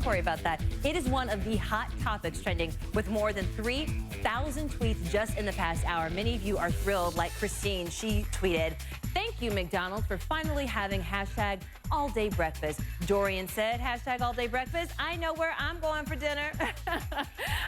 story about that. It is one of the hot topics trending with more than 3,000 tweets just in the past hour. Many of you are thrilled, like Christine. She tweeted, "Thank you, McDonald's, for finally having hashtag all-day breakfast." Dorian said, hashtag all-day breakfast. I know where I'm going for dinner.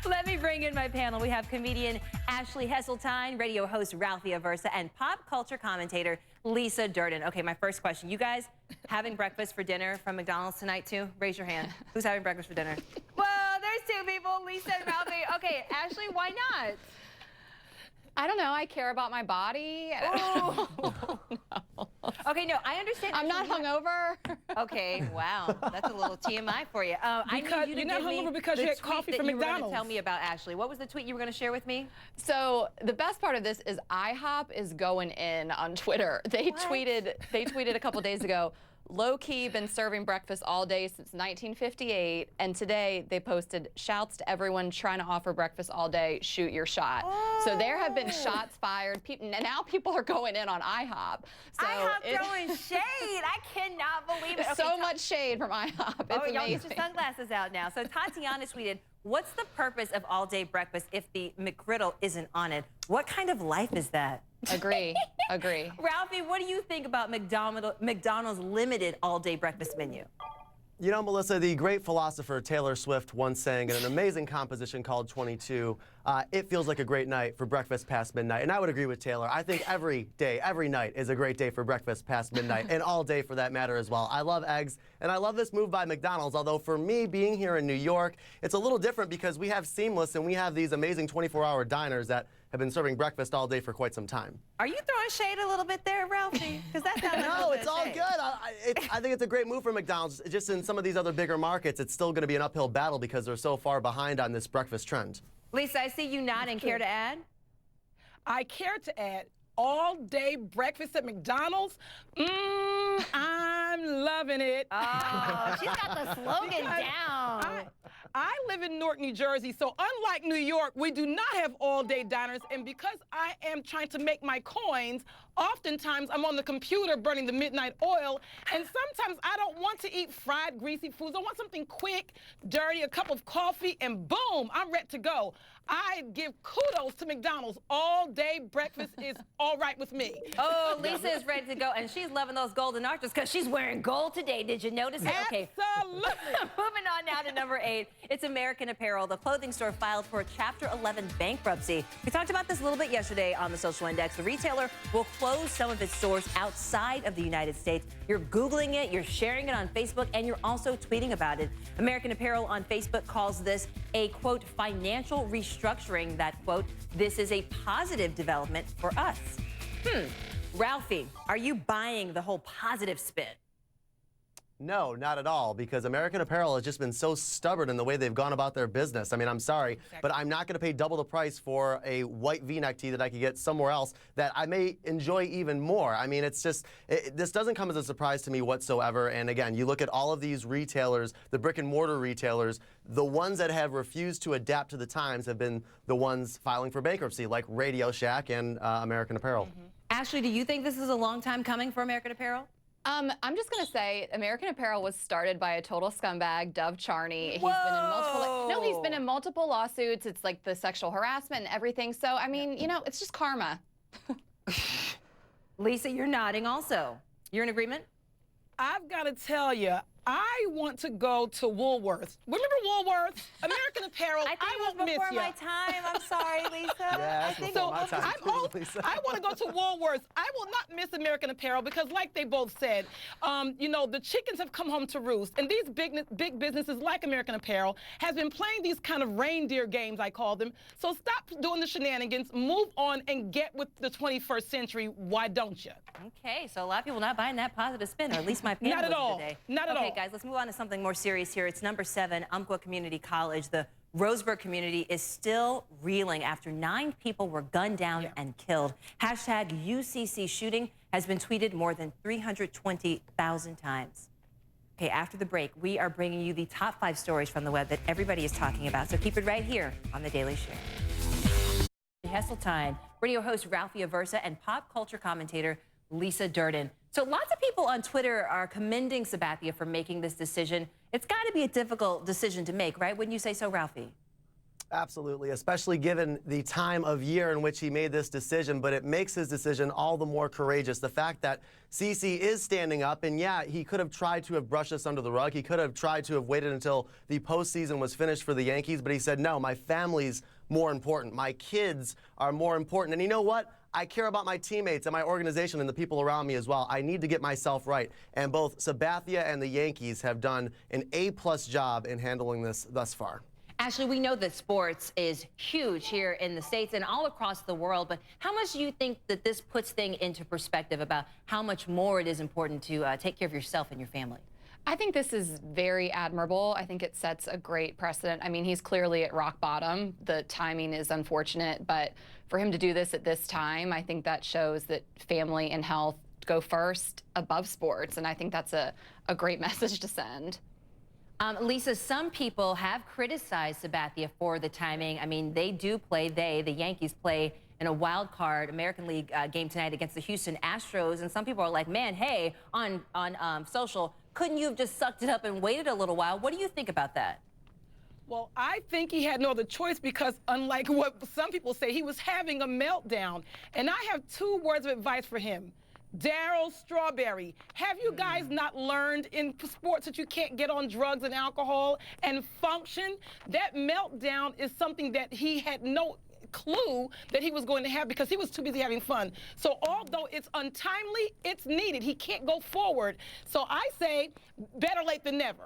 Let me bring in my panel. We have comedian Ashley Hesseltine, radio host Ralphie Aversa, and pop culture commentator Lisa Durden. Okay, my first question. You guys having breakfast for dinner from McDonald's tonight, too? Raise your hand. Who's having breakfast for dinner? Well, there's two people, Lisa and Ralphie. Okay, Ashley, why not? I don't know. I care about my body. Oh. No. Okay, no, I understand. I'm not hungover. Okay, wow, that's a little TMI for you. I need you to you're not give me hungover because the you had tweet coffee that from you were going to McDonald's. tell me about, Ashley. What was the tweet you were going to share with me? So the best part of this is IHOP is going in on Twitter. They tweeted a couple days ago, low-key been serving breakfast all day since 1958, and today they posted, shouts to everyone trying to offer breakfast all day, shoot your shot. Oh. So there have been shots fired. Now people are going in on IHOP. So IHOP throwing shade. I cannot believe it. Okay, so much shade from IHOP. It's amazing. Y'all get your sunglasses out now. So Tatiana tweeted, "What's the purpose of all-day breakfast if the McGriddle isn't on it? What kind of life is that?" Agree. Agree. Ralphie, what do you think about McDonald's limited all-day breakfast menu? You know, Melissa, the great philosopher Taylor Swift once sang in an amazing composition called 22, it feels like a great night for breakfast past midnight. And I would agree with Taylor. I think every day, every night is a great day for breakfast past midnight, and all day for that matter as well. I love eggs, and I love this move by McDonald's, although for me, being here in New York, it's a little different because we have Seamless and we have these amazing 24-hour diners that have been serving breakfast all day for quite some time. Are you throwing shade a little bit there, Ralphie? Because that sounds like No, it's all good. I think it's a great move for McDonald's. Just in some of these other bigger markets, it's still going to be an uphill battle because they're so far behind on this breakfast trend. Lisa, I see you nodding. Care to add? I care to add all-day breakfast at McDonald's. I'm loving it. Oh, she's got the slogan down. I live in Newark, New Jersey, so unlike New York, we do not have all-day diners, and because I am trying to make my coins, oftentimes I'm on the computer burning the midnight oil, and sometimes I don't want to eat fried, greasy foods. I want something quick, dirty, a cup of coffee, and boom, I'm ready to go. I give kudos to McDonald's. All-day breakfast is all right with me. Oh, Lisa is ready to go, and she's loving those golden arches because she's wearing gold today. Did you notice it? Okay. Absolutely. Moving on now to number 8. It's American Apparel. The clothing store filed for Chapter 11 bankruptcy. We talked about this a little bit yesterday on the Social Index. The retailer will close some of its stores outside of the United States. You're Googling it, you're sharing it on Facebook, and you're also tweeting about it. American Apparel on Facebook calls this a, quote, financial restructuring that, quote, this is a positive development for us. Ralphie, are you buying the whole positive spin? No, not at all, because American Apparel has just been so stubborn in the way they've gone about their business. I mean, I'm sorry, but I'm not going to pay double the price for a white V-neck tee that I could get somewhere else that I may enjoy even more. I mean, it's just, this doesn't come as a surprise to me whatsoever. And again, you look at all of these retailers, the brick and mortar retailers, the ones that have refused to adapt to the times have been the ones filing for bankruptcy, like Radio Shack and American Apparel. Ashley, do you think this is a long time coming for American Apparel? I'm just going to say American Apparel was started by a total scumbag, Dov Charney. He's been in multiple lawsuits. It's like the sexual harassment and everything. So, I mean, you know, it's just karma. Lisa, you're nodding also. You're in agreement? I've got to tell you, I want to go to Woolworths. Remember Woolworths? American Apparel. I think it was before my time. I'm sorry, Lisa. Yeah, I think before my time too, Lisa. I want to go to Woolworths. I will not miss American Apparel because, like they both said, you know, the chickens have come home to roost. And these big businesses like American Apparel has been playing these kind of reindeer games, I call them. So stop doing the shenanigans, move on, and get with the 21st century. Why don't you? Okay, so a lot of people not buying that positive spin, or at least my panel Not at all. today. Not at all. Okay, guys, let's move on to something more serious here. It's number 7, Umpqua Community College. The Roseburg community is still reeling after 9 people were gunned down and killed. Hashtag UCC shooting has been tweeted more than 320,000 times. Okay, after the break, we are bringing you the top 5 stories from the web that everybody is talking about. So keep it right here on The Daily Share. Hesseltine, radio host Ralphie Aversa, and pop culture commentator Lisa Durden. So lots of people on Twitter are commending Sabathia for making this decision. It's got to be a difficult decision to make, right? Wouldn't you say so, Ralphie? Absolutely, especially given the time of year in which he made this decision, but it makes his decision all the more courageous. The fact that CeCe is standing up, and yeah, he could have tried to have brushed this under the rug. He could have tried to have waited until the postseason was finished for the Yankees, but he said, no, my family's more important. My kids are more important. And you know what? I care about my teammates and my organization and the people around me as well. I need to get myself right. And both Sabathia and the Yankees have done an A-plus job in handling this thus far. Ashley, we know that sports is huge here in the States and all across the world, but how much do you think that this puts things into perspective about how much more it is important to take care of yourself and your family? I think this is very admirable. I think it sets a great precedent. I mean, he's clearly at rock bottom. The timing is unfortunate, but for him to do this at this time, I think that shows that family and health go first above sports, and I think that's a great message to send. Lisa, some people have criticized Sabathia for the timing. I mean, they do play, the Yankees play in a wild card American League game tonight against the Houston Astros. And some people are like, man, hey, on social, couldn't you have just sucked it up and waited a little while? What do you think about that? Well, I think he had no other choice because unlike what some people say, he was having a meltdown. And I have 2 words of advice for him. Darryl Strawberry, have you guys not learned in sports that you can't get on drugs and alcohol and function? That meltdown is something that he had no clue that he was going to have because he was too busy having fun. So although it's untimely, it's needed. He can't go forward. So I say better late than never.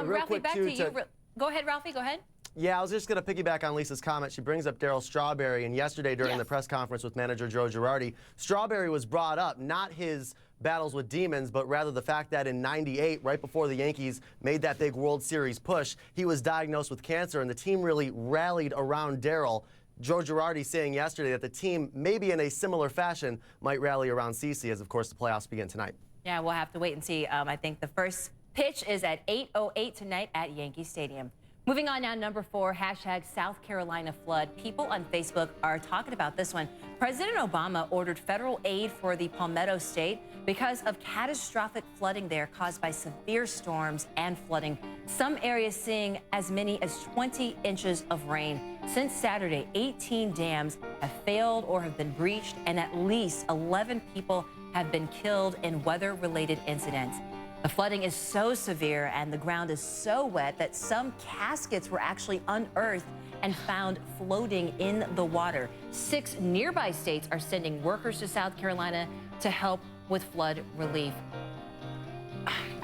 Ralphie, back to you. Go ahead, Ralphie, go ahead. Yeah, I was just going to piggyback on Lisa's comment. She brings up Darryl Strawberry, and yesterday during the press conference with manager Joe Girardi, Strawberry was brought up, not his battles with demons, but rather the fact that in '98, right before the Yankees made that big World Series push, he was diagnosed with cancer, and the team really rallied around Darryl. Joe Girardi saying yesterday that the team, maybe in a similar fashion, might rally around CeCe as, of course, the playoffs begin tonight. Yeah, we'll have to wait and see. I think the first pitch is at 8:08 tonight at Yankee Stadium. Moving on now, number 4, hashtag South Carolina flood. People on Facebook are talking about this one. President Obama ordered federal aid for the Palmetto State because of catastrophic flooding there caused by severe storms and flooding. Some areas seeing as many as 20 inches of rain. Since Saturday, 18 dams have failed or have been breached, and at least 11 people have been killed in weather-related incidents. The flooding is so severe and the ground is so wet that some caskets were actually unearthed and found floating in the water. 6 nearby states are sending workers to South Carolina to help with flood relief.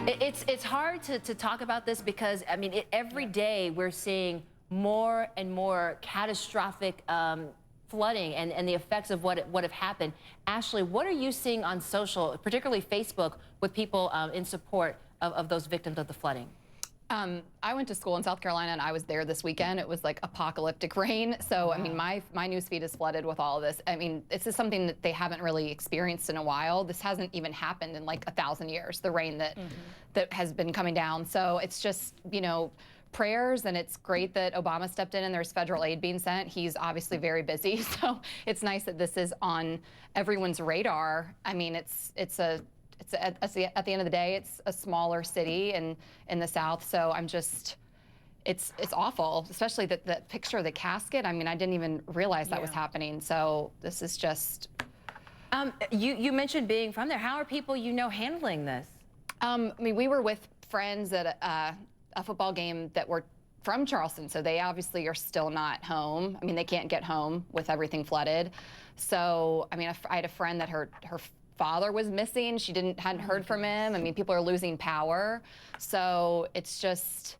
It's hard to talk about this because, I mean, every day we're seeing more and more catastrophic flooding and the effects of what have happened. Ashley, what are you seeing on social, particularly Facebook, with people in support of those victims of the flooding? I went to school in South Carolina and I was there this weekend. It was like apocalyptic rain. So, I mean, my newsfeed is flooded with all of this. I mean, this is something that they haven't really experienced in a while. This hasn't even happened in like 1,000 years, the rain that has been coming down. So it's just, you know, prayers, and it's great that Obama stepped in and there's federal aid being sent. He's obviously very busy, so it's nice that this is on everyone's radar. I mean, at the end of the day, it's a smaller city in the South, so I'm just, it's awful, especially that picture of the casket. I mean, I didn't even realize that was happening, so this is just. You mentioned being from there. How are people you know handling this? I mean, we were with friends at a football game that were from Charleston, so they obviously are still not home. I mean, they can't get home with everything flooded. So, I mean, I had a friend that her father was missing. She hadn't heard from him. I mean, people are losing power. So it's just,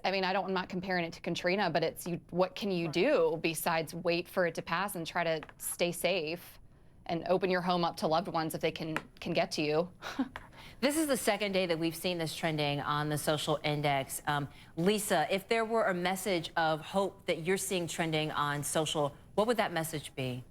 I mean, I'm not comparing it to Katrina, but what can you do besides wait for it to pass and try to stay safe and open your home up to loved ones if they can get to you? This is the second day that we've seen this trending on the social index. Lisa, if there were a message of hope that you're seeing trending on social, what would that message be?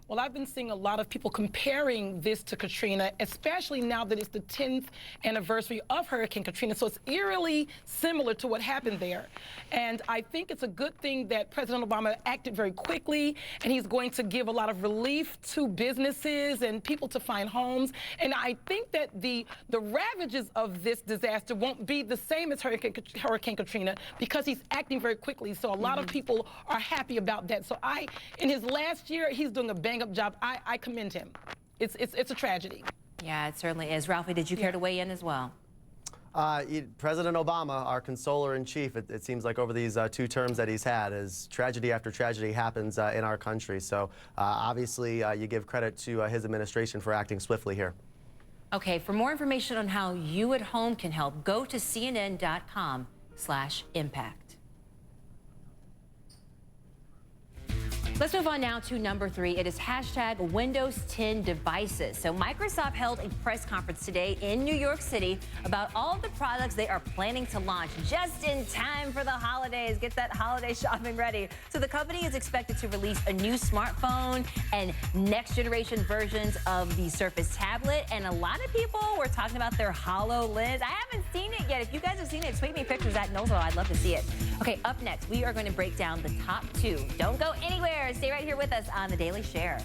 Well, I've been seeing a lot of people comparing this to Katrina, especially now that it's the 10th anniversary of Hurricane Katrina. So it's eerily similar to what happened there. And I think it's a good thing that President Obama acted very quickly, and he's going to give a lot of relief to businesses and people to find homes. And I think that the ravages of this disaster won't be the same as Hurricane Katrina because he's acting very quickly. So a lot of people are happy about that. So in his last year, he's doing a bang-up job. I commend him. It's a tragedy. Yeah, it certainly is. Ralphie, did you care to weigh in as well? President Obama, our consoler-in-chief, it seems like over these 2 terms that he's had, as tragedy after tragedy happens in our country. So obviously, you give credit to his administration for acting swiftly here. Okay, for more information on how you at home can help, go to cnn.com/impact. Let's move on now to number 3. It is hashtag Windows 10 devices. So Microsoft held a press conference today in New York City about all of the products they are planning to launch just in time for the holidays. Get that holiday shopping ready. So the company is expected to release a new smartphone and next generation versions of the Surface tablet. And a lot of people were talking about their HoloLens. I haven't seen it yet. If you guys have seen it, tweet me pictures at Nolzo. I'd love to see it. Okay, up next, we are going to break down the top 2. Don't go anywhere. Stay right here with us on The Daily Share.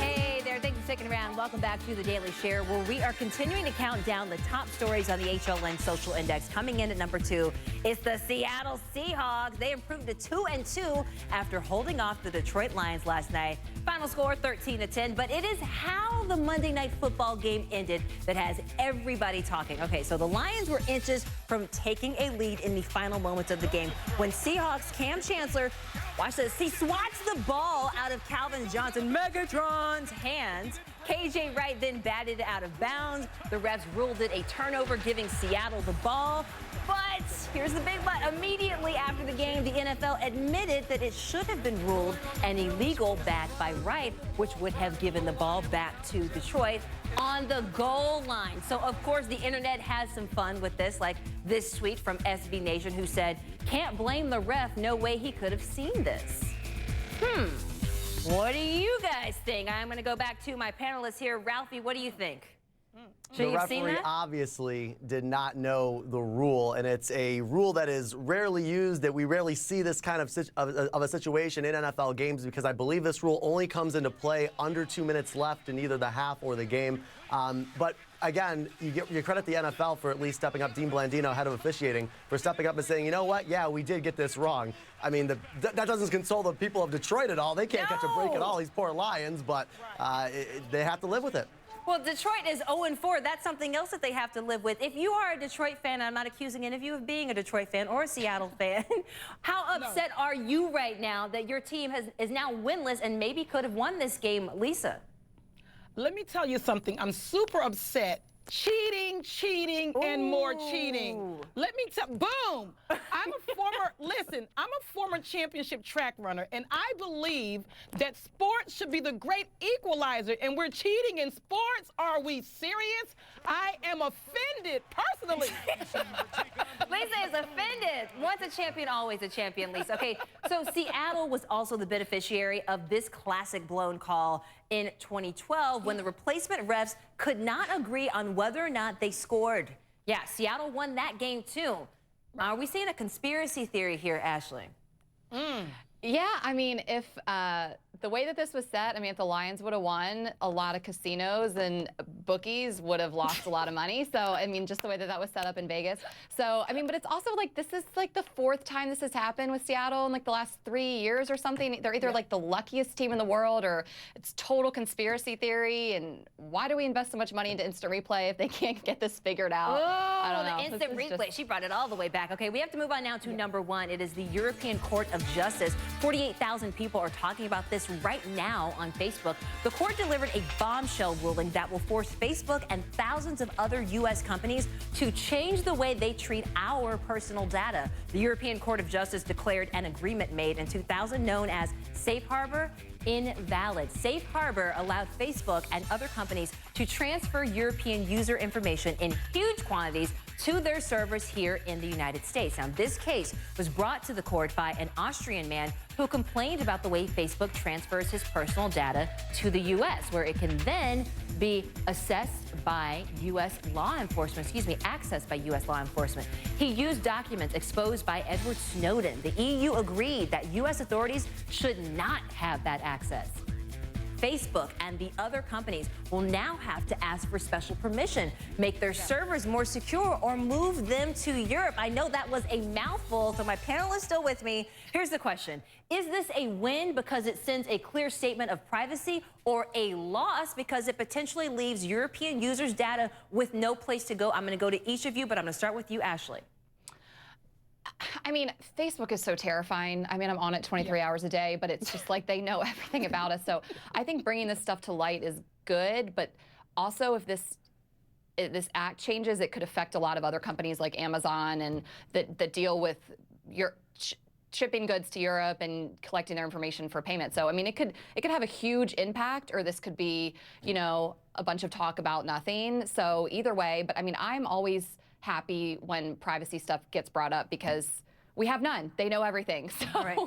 Hey there, thanks for sticking around. Welcome back to The Daily Share, where we are continuing to count down the top stories on the HLN Social Index. Coming in at number 2 is the Seattle Seahawks. They improved to 2-2 after holding off the Detroit Lions last night. Final score 13-10, but it is how the Monday Night Football game ended that has everybody talking. Okay, so the Lions were inches from taking a lead in the final moments of the game when Seahawks Cam Chancellor, watch this, he swats the ball out of Calvin Johnson, Megatron's hands. KJ Wright then batted it out of bounds. The refs ruled it a turnover, giving Seattle the ball. But here's the big but. Immediately after the game, the NFL admitted that it should have been ruled an illegal bat by Wright, which would have given the ball back to Detroit on the goal line. So, of course, the internet has some fun with this, like this tweet from SB Nation, who said, "Can't blame the ref. No way he could have seen this." What do you guys think? I'm going to go back to my panelists here. Ralphie, what do you think? Should The you have seen referee that? obviously did not know the rule, and it's a rule that is rarely used, that we rarely see this kind of a situation in NFL games, because I believe this rule only comes into play under 2 minutes left in either the half or the game. But again, you credit the NFL for at least stepping up. Dean Blandino, head of officiating, for stepping up and saying, you know what, yeah, we did get this wrong. I mean, that doesn't console the people of Detroit at all. They can't catch a break at all, these poor Lions, but they have to live with it. Well, Detroit is 0-4. That's something else that they have to live with. If you are a Detroit fan, I'm not accusing any of you of being a Detroit fan or a Seattle fan, how upset are you right now that your team is now winless and maybe could have won this game, Lisa? Let me tell you something. I'm super upset. Cheating, and more cheating. Let me tell, boom. I'm a former championship track runner, and I believe that sports should be the great equalizer, and we're cheating in sports. Are we serious? I am offended, personally. Lisa is offended. Once a champion, always a champion, Lisa. Okay, so Seattle was also the beneficiary of this classic blown call in 2012 when the replacement refs could not agree on whether or not they scored. Yeah, Seattle won that game too. Are we seeing a conspiracy theory here, Ashley? Yeah, I mean, if the way that this was set, I mean, if the Lions would have won, a lot of casinos and bookies would have lost a lot of money. So, I mean, just the way that that was set up in Vegas. So, I mean, but it's also like, this is like the 4th time this has happened with Seattle in like the last 3 years or something. They're either like the luckiest team in the world, or it's total conspiracy theory. And why do we invest so much money into instant replay if they can't get this figured out? I don't know. The instant replay. She brought it all the way back. Okay, we have to move on now to number 1. It is the European Court of Justice. 48,000 people are talking about this right now on Facebook. The court delivered a bombshell ruling that will force Facebook and thousands of other U.S. companies to change the way they treat our personal data. The European Court of Justice declared an agreement made in 2000 known as Safe Harbor invalid. Safe Harbor allowed Facebook and other companies to transfer European user information in huge quantities to their servers here in the United States. Now, this case was brought to the court by an Austrian man who complained about the way Facebook transfers his personal data to the U.S., where it can then be accessed by U.S. law enforcement. He used documents exposed by Edward Snowden. The EU agreed that U.S. authorities should not have that access. Facebook and the other companies will now have to ask for special permission, make their servers more secure, or move them to Europe. I know that was a mouthful, so my panel is still with me. Here's the question. Is this a win because it sends a clear statement of privacy, or a loss because it potentially leaves European users' data with no place to go? I'm going to go to each of you, but I'm going to start with you, Ashley. I mean, Facebook is so terrifying. I mean, I'm on it 23 hours a day, but it's just like they know everything about us. So I think bringing this stuff to light is good, but also if this act changes, it could affect a lot of other companies like Amazon and that deal with shipping goods to Europe and collecting their information for payment. So I mean, it could have a huge impact, or this could be, you know, a bunch of talk about nothing. So either way, but I mean, I'm always happy when privacy stuff gets brought up because we have none. They know everything. So right.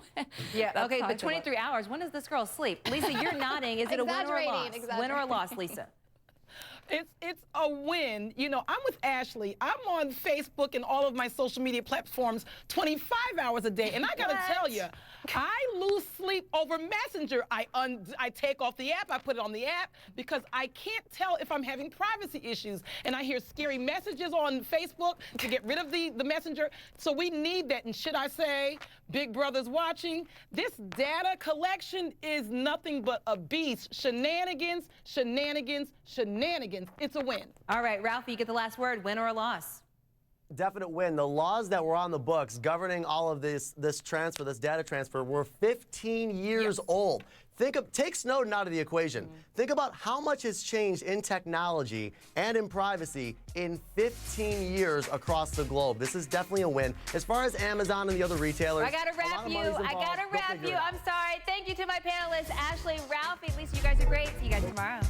Yeah, okay, but 23 hours, when does this girl sleep? Lisa, you're nodding. Is it a win or a loss? Win or a loss, Lisa? It's a win. You know, I'm with Ashley. I'm on Facebook and all of my social media platforms 25 hours a day. And I got to tell you, I lose sleep over Messenger. I take off the app. I put it on the app because I can't tell if I'm having privacy issues. And I hear scary messages on Facebook to get rid of the Messenger. So we need that. And should I say, Big Brother's watching? This data collection is nothing but a beast. Shenanigans, shenanigans, shenanigans. It's a win. All right, Ralphie, you get the last word. Win or a loss? Definite win. The laws that were on the books governing all of this transfer, this data transfer, were 15 years old. Take Snowden out of the equation. Think about how much has changed in technology and in privacy in 15 years across the globe. This is definitely a win. As far as Amazon and the other retailers, I gotta wrap you. I'm sorry. Thank you to my panelists, Ashley, Ralphie. Lisa, you guys are great. See you guys tomorrow.